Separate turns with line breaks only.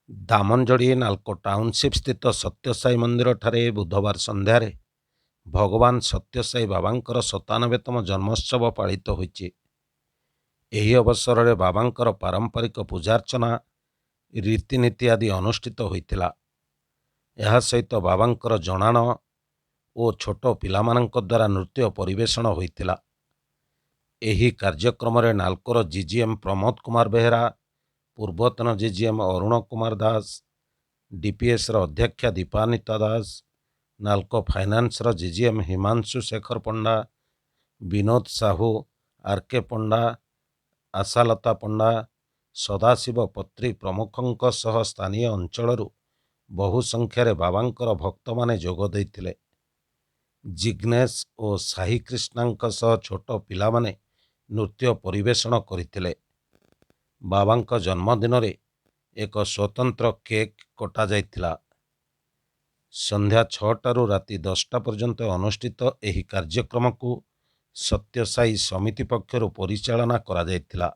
Damanjodi NALCO township ସ୍ଥିତ ସତ୍ୟସାଇ ମନ୍ଦିରଠାରେ ବୁଧବାର ସନ୍ଧ୍ୟାରେ ଭଗବାନ ସତ୍ୟସାଇ ବାବାଙ୍କର 97ତମ ଜନ୍ମୋତ୍ସବ ପାଳିତ ହୋଇଛି। ଏହି ଅବସରରେ ବାବାଙ୍କର ପାରମ୍ପରିକ ପୂଜାର୍ଚ୍ଚନା, ରୀତିନୀତି ଆଦି ଅନୁଷ୍ଠିତ ହୋଇଥିଲା। ଏହା ସହିତ ବାବାଙ୍କର ଜଣାଣ ଓ ଛୋଟ ପିଲାମାନଙ୍କ ଦ୍ୱାରା ନୃତ୍ୟ ପରିବେଷଣ ହୋଇଥିଲା। ଏହି କାର୍ଯ୍ୟକ୍ରମରେ ନାଲ୍କୋର ଜିଜିଏମ୍ ପ୍ରମୋଦ କୁମାର ବେହେରା, ପୂର୍ବତନ ଜିଜିଏମ୍ ଅରୁଣ କୁମାର ଦାସ, ଡିପିଏସ୍ର ଅଧ୍ୟକ୍ଷା ଦୀପାନିତା ଦାସ, ନାଲ୍କୋ ଫାଇନାନ୍ସର ଜିଜିଏମ୍ ହିମାଂଶୁ ଶେଖର ପଣ୍ଡା, ବିନୋଦ ସାହୁ, ଆର୍କେ ପଣ୍ଡା, ଆଶାଲତା ପଣ୍ଡା, ସଦାଶିବ ପତ୍ରୀ ପ୍ରମୁଖଙ୍କ ସହ ସ୍ଥାନୀୟ ଅଞ୍ଚଳରୁ ବହୁ ସଂଖ୍ୟାରେ ବାବାଙ୍କର ଭକ୍ତମାନେ ଯୋଗ ଦେଇଥିଲେ। ଜିଗ୍ନେଶ ଓ ସାଇ କ୍ରିଷ୍ଣାଙ୍କ ସହ ଛୋଟ ପିଲାମାନେ ନୃତ୍ୟ ପରିବେଷଣ କରିଥିଲେ। ବାବାଙ୍କ ଜନ୍ମଦିନରେ ଏକ ସ୍ୱତନ୍ତ୍ର କେକ୍ କଟାଯାଇଥିଲା। ସନ୍ଧ୍ୟା 6ଟାରୁ ରାତି 10ଟା ପର୍ଯ୍ୟନ୍ତ ଅନୁଷ୍ଠିତ ଏହି କାର୍ଯ୍ୟକ୍ରମକୁ ସତ୍ୟସାଇ ସମିତି ପକ୍ଷରୁ ପରିଚାଳନା କରାଯାଇଥିଲା।